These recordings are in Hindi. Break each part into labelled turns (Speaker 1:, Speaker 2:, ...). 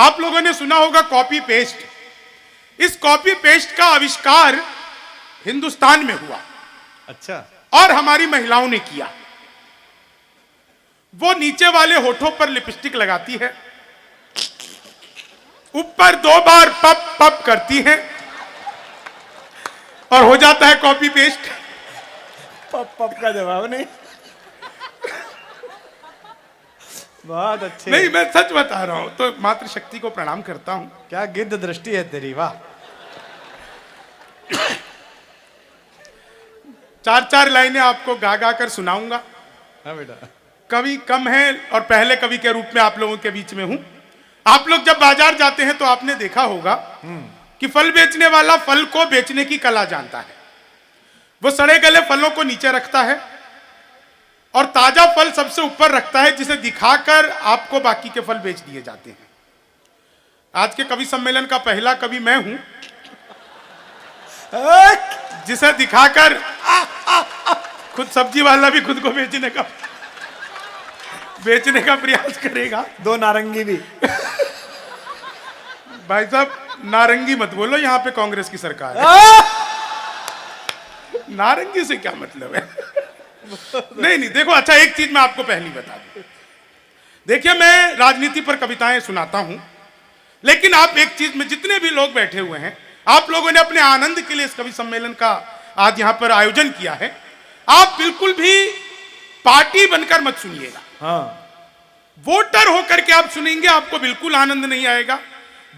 Speaker 1: आप लोगों ने सुना होगा कॉपी पेस्ट। इस कॉपी पेस्ट का आविष्कार हिंदुस्तान में हुआ।
Speaker 2: अच्छा।
Speaker 1: और हमारी महिलाओं ने किया। वो नीचे वाले होठों पर लिपस्टिक लगाती है, ऊपर 2 बार पप पप करती है और हो जाता है कॉपी पेस्ट।
Speaker 2: पप पप का जवाब नहीं। बहुत अच्छे।
Speaker 1: नहीं, मैं सच बता रहा हूं, तो मातृशक्ति को प्रणाम करता हूं।
Speaker 2: क्या गिद्ध दृष्टि है तेरी, वाह।
Speaker 1: 4-4 लाइनें आपको गा गा कर सुनाऊंगा।
Speaker 2: हाँ बेटा।
Speaker 1: कवि कम है और पहले कवि के रूप में आप लोगों के बीच में हूं। आप लोग जब बाजार जाते हैं तो आपने देखा होगा कि फल बेचने वाला फल को बेचने की कला जानता है। वो सड़े गले फलों को नीचे रखता है और ताजा फल सबसे ऊपर रखता है, जिसे दिखाकर आपको बाकी के फल बेच दिए जाते हैं। आज के कवि सम्मेलन का पहला कवि मैं हूं, जिसे दिखाकर खुद सब्जी वाला भी खुद को बेचने का प्रयास करेगा।
Speaker 2: 2 नारंगी भी।
Speaker 1: भाई साहब, नारंगी मत बोलो, यहां पे कांग्रेस की सरकार है। नारंगी से क्या मतलब है? नहीं, देखो, अच्छा एक चीज मैं आपको पहली बता दूं। देखिए, मैं राजनीति पर कविताएं सुनाता हूं, लेकिन आप एक चीज में, जितने भी लोग बैठे हुए हैं, आप लोगों ने अपने आनंद के लिए इस कवि सम्मेलन का आज यहां पर आयोजन किया है। आप बिल्कुल भी पार्टी बनकर मत सुनिएगा।
Speaker 2: हाँ।
Speaker 1: वोटर होकर के आप सुनेंगे, आपको बिल्कुल आनंद नहीं आएगा।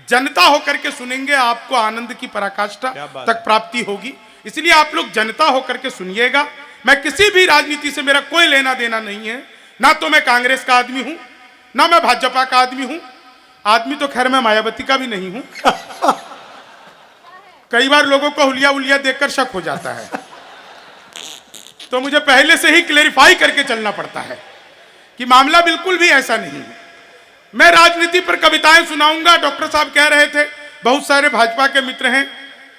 Speaker 1: जनता होकर के सुनेंगे, आपको आनंद की पराकाष्ठा तक प्राप्ति होगी। इसलिए आप लोग जनता होकर के सुनिएगा। मैं किसी भी राजनीति से, मेरा कोई लेना देना नहीं है। ना तो मैं कांग्रेस का आदमी हूं, ना मैं भाजपा का आदमी हूं। आदमी तो खैर मैं मायावती का भी नहीं हूं। कई बार लोगों को हुलिया उलिया देखकर शक हो जाता है, तो मुझे पहले से ही क्लेरिफाई करके चलना पड़ता है कि मामला बिल्कुल भी ऐसा नहीं है। मैं राजनीति पर कविताएं सुनाऊंगा। डॉक्टर साहब कह रहे थे बहुत सारे भाजपा के मित्र हैं,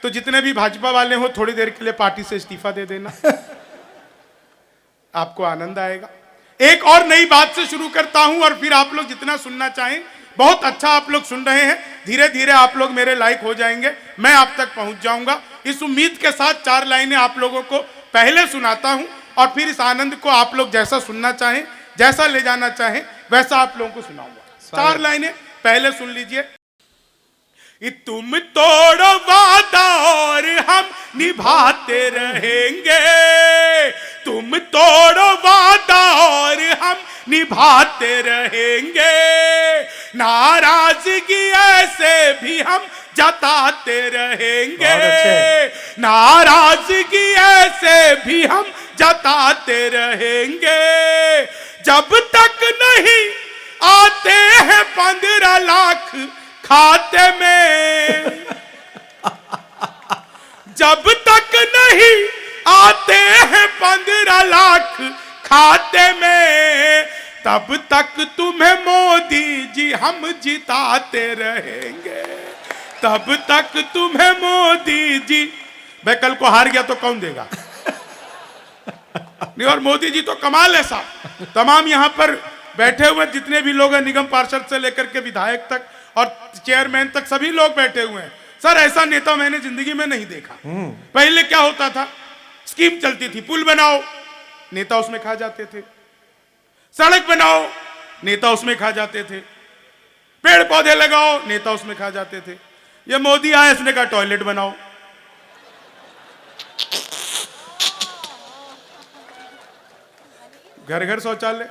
Speaker 1: तो जितने भी भाजपा वाले हो थोड़ी देर के लिए पार्टी से इस्तीफा दे देना, आपको आनंद आएगा। एक और नई बात से शुरू करता हूं और फिर आप लोग जितना सुनना चाहें। बहुत अच्छा आप लोग सुन रहे हैं, धीरे धीरे आप लोग मेरे लायक हो जाएंगे, मैं आप तक पहुंच जाऊंगा। इस उम्मीद के साथ 4 लाइनें आप लोगों को पहले सुनाता हूं और फिर इस आनंद को आप लोग जैसा सुनना चाहें, जैसा ले जाना चाहें, वैसा आप लोगों को सुनाऊंगा। 4 लाइनें पहले सुन लीजिए। तुम तोड़ो वादा और हम निभाते रहेंगे, तुम तोड़ो वादा और हम निभाते रहेंगे, नाराजगी ऐसे भी हम जताते रहेंगे, नाराजगी ऐसे भी हम जताते रहेंगे, जब तक नहीं आते हैं 15 लाख खाते में, जब तक नहीं आते हैं 15 लाख खाते में, तब तक तुम्हें मोदी जी हम जिताते रहेंगे, तब तक तुम्हें मोदी जी। मैं कल को हार गया तो कौन देगा? नहीं, और मोदी जी तो कमाल है साहब। तमाम यहां पर बैठे हुए जितने भी लोग हैं, निगम पार्षद से लेकर के विधायक तक और चेयरमैन तक, सभी लोग बैठे हुए हैं। सर, ऐसा नेता मैंने जिंदगी में नहीं देखा। पहले क्या होता था, स्कीम चलती थी, पुल बनाओ, नेता उसमें खा जाते थे, सड़क बनाओ, नेता उसमें खा जाते थे, पेड़ पौधे लगाओ, नेता उसमें खा जाते थे। ये मोदी आया, इसने कहा टॉयलेट बनाओ। घर घर शौचालय।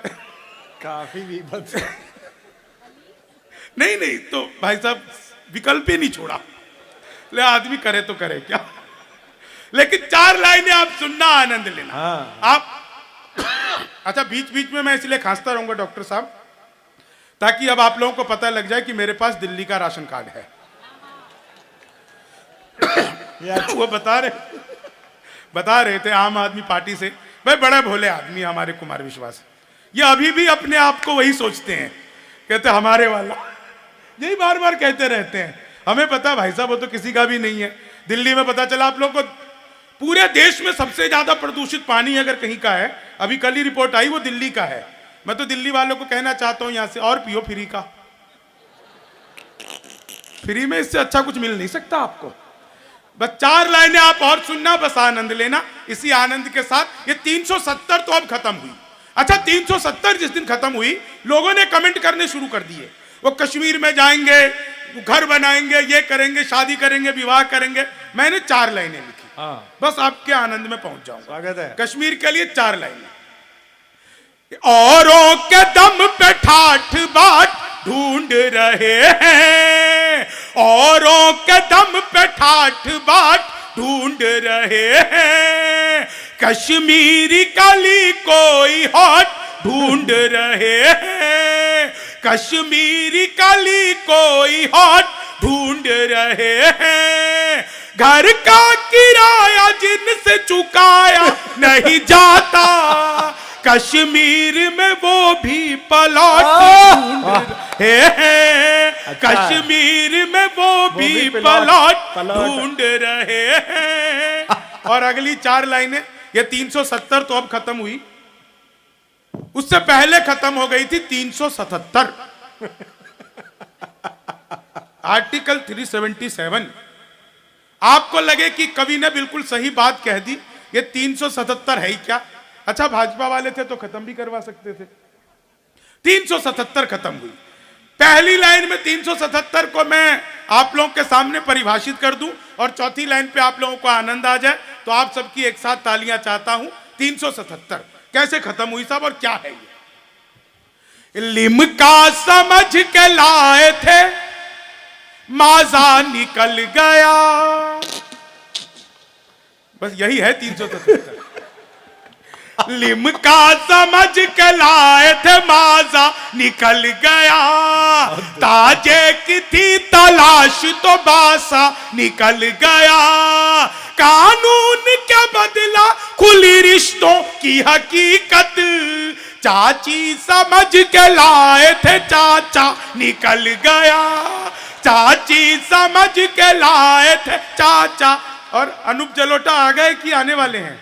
Speaker 2: काफी भी
Speaker 1: नहीं, तो भाई साहब विकल्प ही नहीं छोड़ा। ले आदमी करे तो करे क्या। लेकिन 4 लाइनें आप सुनना, आनंद लेना।
Speaker 2: हाँ।
Speaker 1: आप अच्छा, बीच बीच में मैं इसलिए खांसता रहूंगा डॉक्टर साहब, ताकि अब आप लोगों को पता लग जाए कि मेरे पास दिल्ली का राशन कार्ड है। वो बता रहे थे आम आदमी पार्टी से, भाई बड़े भोले आदमी हमारे कुमार विश्वास, ये अभी भी अपने आप को वही सोचते हैं, कहते हमारे वाला, यही बार बार कहते रहते हैं। हमें पता भाई साहब, वो तो किसी का भी नहीं है। दिल्ली में पता चला आप लोगों को, पूरे देश में सबसे ज्यादा प्रदूषित पानी अगर कहीं का है, अभी कल ही रिपोर्ट आई, वो दिल्ली का है। मैं तो दिल्ली वालों को कहना चाहता हूं यहां से, और पियो फ्री का। फ्री में इससे अच्छा कुछ मिल नहीं सकता आपको। बस 4 लाइनें आप और सुनना, बस आनंद लेना। इसी आनंद के साथ ये 370 तो अब खत्म हुई। अच्छा, 370 जिस दिन खत्म हुई, लोगों ने कमेंट करने शुरू कर दिए। वो कश्मीर में जाएंगे, घर बनाएंगे, ये करेंगे, शादी करेंगे, विवाह करेंगे। मैंने 4 लाइनें लिखी, बस आपके आनंद में पहुंच जाऊंगा।
Speaker 2: स्वागत है।
Speaker 1: कश्मीर के लिए 4 लाइनें। औरों के दम पे ठाठ बाट ढूंढ रहे हैं, औरों के दम पे ठाठ बाट ढूंढ रहे हैं, कश्मीरी कली कोई हॉट ढूंढ रहे हैं, कश्मीरी कली कोई हॉट ढूंढ रहे हैं, घर का किराया जिनसे चुकाया नहीं जाता, कश्मीर में वो भी प्लॉट ढूंढ रहे हैं, कश्मीर में वो भी प्लॉट ढूंढ रहे हैं। और अगली 4 लाइनें, ये 370 तो अब खत्म हुई, उससे पहले खत्म हो गई थी 377। आर्टिकल 377। आपको लगे कि कवि ने बिल्कुल सही बात कह दी, ये 377 है ही क्या? अच्छा, भाजपा वाले थे तो खत्म भी करवा सकते थे। 377 खत्म हुई। पहली लाइन में 377 को मैं आप लोगों के सामने परिभाषित कर दूं और चौथी लाइन पे आप लोगों को आनंद आ जाए, तो आप सबकी एक साथ तालियां चाहता हूं। 377 कैसे खत्म हुई साहब, और क्या है ये? लिमका समझ के लाए थे, माजा निकल गया। बस यही है 377। लिमका समझ के लाए थे, माजा निकल गया, ताजे की थी तलाश तो बासा निकल गया, कानून क्या बदला खुली रिश्तों की हकीकत, चाची समझ के लाए थे, चाचा निकल गया, चाची समझ के लाए थे, चाचा। और अनूप जलोटा आ गए कि आने वाले हैं?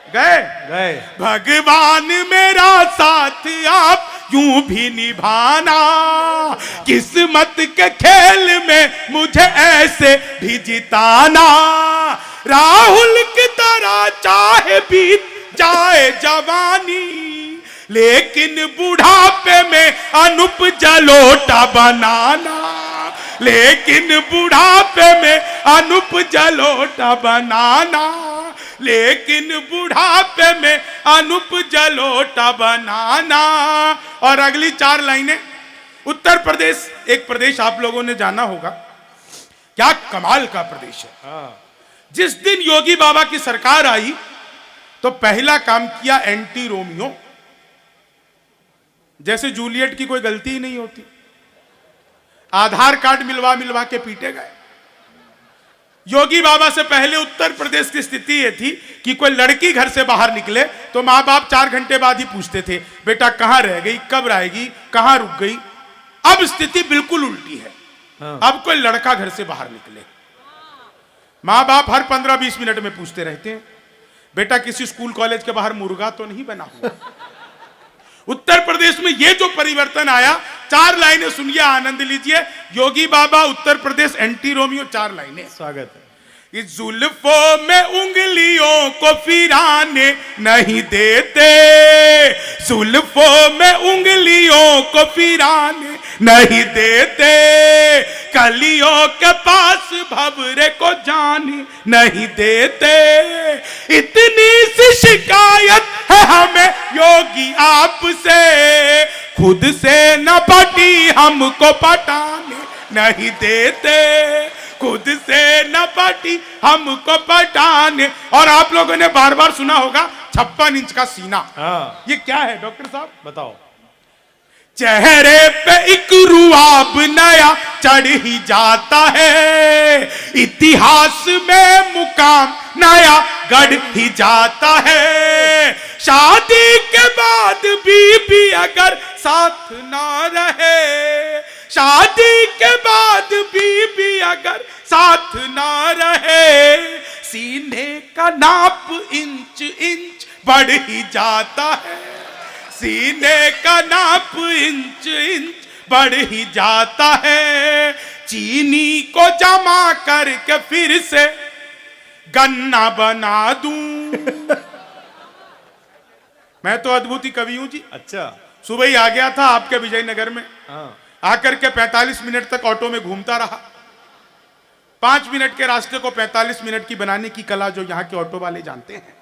Speaker 1: गए
Speaker 2: गए।
Speaker 1: भगवान मेरा साथ आप यूं भी निभाना, किस्मत के खेल में मुझे ऐसे भी जिताना, राहुल की तरह चाहे बीत जाए जवानी, लेकिन बुढ़ापे में अनूप जलोटा बनाना, लेकिन बुढ़ापे में अनूप जलोटा बनाना, लेकिन बुढ़ापे में अनूप जलोटा बनाना। और अगली 4 लाइनें। उत्तर प्रदेश एक प्रदेश आप लोगों ने जाना होगा, क्या कमाल का प्रदेश है। जिस दिन योगी बाबा की सरकार आई तो पहला काम किया एंटी रोमियो, जैसे जूलियट की कोई गलती ही नहीं होती, आधार कार्ड मिलवा मिलवा के पीटे गए। योगी बाबा से पहले उत्तर प्रदेश की स्थिति यह थी कि कोई लड़की घर से बाहर निकले तो माँ बाप 4 घंटे बाद ही पूछते थे, बेटा कहाँ रह गई, कब आएगी, कहाँ रुक गई। अब स्थिति बिल्कुल उल्टी है। अब कोई लड़का घर से बाहर निकले, माँ बाप हर 15-20 मिनट में पूछते रहते हैं, बेटा किसी स्कूल कॉलेज के बाहर मुर्गा तो नहीं बना हुआ। उत्तर प्रदेश में ये जो परिवर्तन आया, 4 लाइनें सुनिए, आनंद लीजिए। योगी बाबा, उत्तर प्रदेश, एंटी रोमियो, 4 लाइनें।
Speaker 2: स्वागत है।
Speaker 1: इस जुल्फों में उंगलियों को फिराने नहीं देते, जुल्फों में उंगलियों को फिराने नहीं देते, कलियों के पास भंवरे को जाने नहीं देते, इतनी सी शिकायत है हमें योगी आपसे, खुद से न पटी हमको पटाने नहीं देते, खुद से न पटी हमको पटाने। और आप लोगों ने बार बार सुना होगा 56 इंच का सीना। ये क्या है डॉक्टर साहब,
Speaker 2: बताओ।
Speaker 1: चेहरे पे एक रुआब नया चढ़ ही जाता है, इतिहास में मुकाम नया गढ़ ही जाता है, शादी के बाद बीबी अगर साथ ना रहे, शादी के बाद बीबी अगर साथ ना रहे, सीने का नाप इंच इंच बढ़ ही जाता है, सीने का नाप इंच इंच बढ़ ही जाता है, चीनी को जमा करके फिर से गन्ना बना दूं। मैं तो अद्भुत ही कवि हूं जी।
Speaker 2: अच्छा।
Speaker 1: सुबह ही आ गया था आपके विजयनगर में,
Speaker 2: हाँ।
Speaker 1: आकर के 45 मिनट तक ऑटो में घूमता रहा। 5 मिनट के रास्ते को 45 मिनट की बनाने की कला जो यहाँ के ऑटो वाले जानते हैं।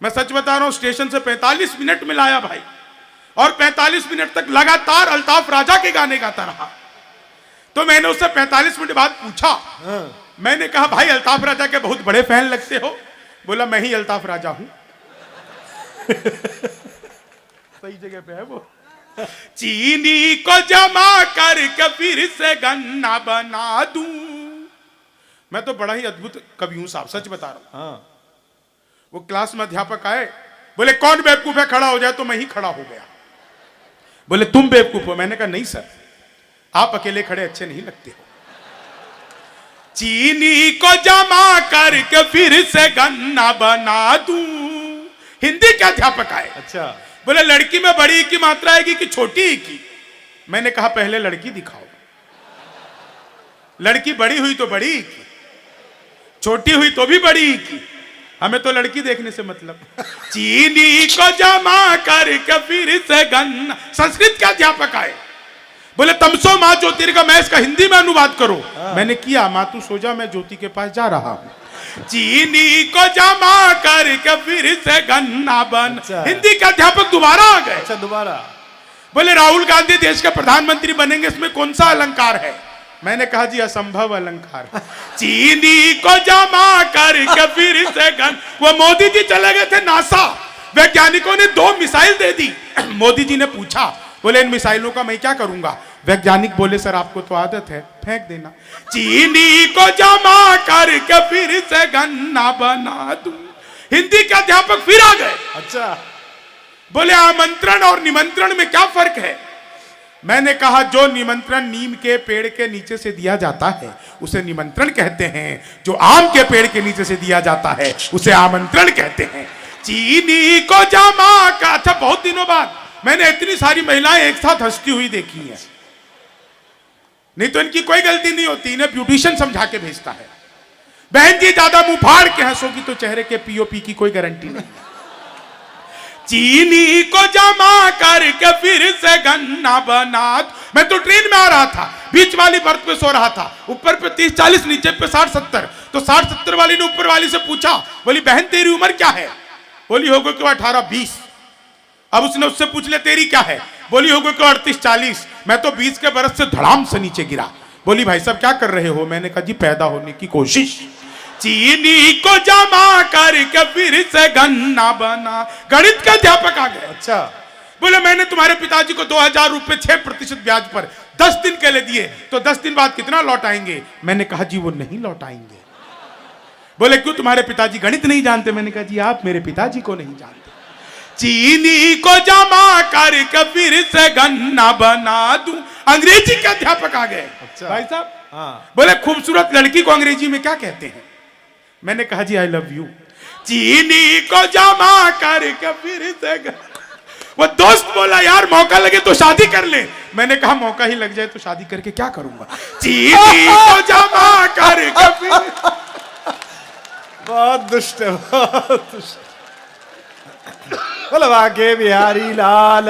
Speaker 1: मैं सच बता रहा हूं, स्टेशन से 45 मिनट में लाया भाई, और 45 मिनट तक लगातार अल्ताफ राजा के गाने गाता रहा। तो मैंने उससे 45 मिनट बाद पूछा, मैंने कहा भाई अल्ताफ राजा के बहुत बड़े फैन लगते हो। बोला मैं ही अल्ताफ राजा हूं। सही जगह पे है वो। चीनी को जमा करके फिर से गन्ना बना दूं। मैं तो बड़ा ही अद्भुत कवि हूं साहब, सच बता रहा हूं।
Speaker 2: हाँ।
Speaker 1: वो क्लास में अध्यापक आए, बोले कौन बेवकूफ है, खड़ा हो जाए। तो मैं ही खड़ा हो गया। बोले तुम बेवकूफ हो। मैंने कहा नहीं सर, आप अकेले खड़े अच्छे नहीं लगते हो। चीनी को जमा करके फिर से गन्ना बना दूं। हिंदी के अध्यापक आए।
Speaker 2: अच्छा।
Speaker 1: बोले लड़की में बड़ी की मात्रा आएगी कि छोटी की। मैंने कहा पहले लड़की दिखाओ। लड़की बड़ी हुई तो बड़ी की, छोटी हुई तो भी बड़ी की, हमें तो लड़की देखने से मतलब। चीनी को जमा करके फिर से गन्ना। संस्कृत के अध्यापक आए, बोले तमसो मां ज्योतिर्गमय, मैं इसका हिंदी में अनुवाद करो। मैंने किया, मां तू सो जा, मैं ज्योति के पास जा रहा हूं। चीनी को जमा करके फिर से गन्ना बन।
Speaker 2: अच्छा।
Speaker 1: हिंदी के अध्यापक दोबारा आ गए।
Speaker 2: अच्छा, दोबारा।
Speaker 1: बोले राहुल गांधी देश के प्रधानमंत्री बनेंगे, इसमें कौन सा अलंकार है। मैंने कहा जी असंभव अलंकार। चीनी को जमा करके फिर से गन। वो मोदी जी चले गए थे नासा, वैज्ञानिकों ने 2 मिसाइल दे दी। मोदी जी ने पूछा, बोले इन मिसाइलों का मैं क्या करूंगा। वैज्ञानिक बोले सर आपको तो आदत है, फेंक देना। चीनी को जमा करके फिर से गन्ना बना दूं। हिंदी के अध्यापक फिर आ गए।
Speaker 2: अच्छा।
Speaker 1: बोले आमंत्रण और निमंत्रण में क्या फर्क है। मैंने कहा जो निमंत्रण नीम के पेड़ के नीचे से दिया जाता है उसे निमंत्रण कहते हैं, जो आम के पेड़ के नीचे से दिया जाता है उसे आमंत्रण कहते हैं। चीनी को जमा का। अच्छा, बहुत दिनों बाद मैंने इतनी सारी महिलाएं एक साथ हंसती हुई देखी हैं। नहीं तो इनकी कोई गलती नहीं होती, इन्हें ब्यूटिशियन समझा के भेजता है। बहन जी ज्यादा मुंह फाड़ के हंसोगी तो चेहरे के पीओपी की कोई गारंटी नहीं। चीनी को जमा करके फिर से गन्ना बना। मैं तो ट्रेन में आ रहा था, बीच वाली बर्थ पे सो रहा था, ऊपर पे 30-40, नीचे पे 60-70। तो 60-70 वाली ने ऊपर वाली से पूछा, बोली बहन तेरी उम्र क्या है। बोली होगा कि 18-20। अब उसने उससे पूछ लिया तेरी क्या है। बोली होगा कि 38-40। मैं तो 20 के बरस से धड़ाम से नीचे गिरा। बोली भाई साहब क्या कर रहे हो। मैंने कहा जी पैदा होने की कोशिश। चीनी को जमा करके फिर से गन्ना बना। गणित के अध्यापक आ गए।
Speaker 2: अच्छा।
Speaker 1: बोले मैंने तुम्हारे पिताजी को 2000 रुपए 6% ब्याज पर 10 दिन के लिए दिए, तो 10 दिन बाद कितना लौट आएंगे। मैंने कहा जी वो नहीं लौट आएंगे। बोले क्यों, तुम्हारे पिताजी गणित नहीं जानते। मैंने कहा जी आप मेरे पिताजी को नहीं जानते। चीनी को जमा करके फिर से गन्ना बना दूं। अंग्रेजी के अध्यापक आ गए।
Speaker 2: अच्छा।
Speaker 1: भाई साहब।
Speaker 2: हाँ।
Speaker 1: बोले खूबसूरत लड़की को अंग्रेजी में क्या कहते हैं। मैंने कहा जी आई लव यू। चीनी को जमा करके फिर से वो दोस्त बोला यार मौका लगे तो शादी कर ले। मैंने कहा मौका ही लग जाए तो शादी करके क्या करूंगा। चीनी को जमा करके फिर।
Speaker 2: बहुत दुष्ट है, बहुत दुष्ट। बोलो वाके बिहारी लाल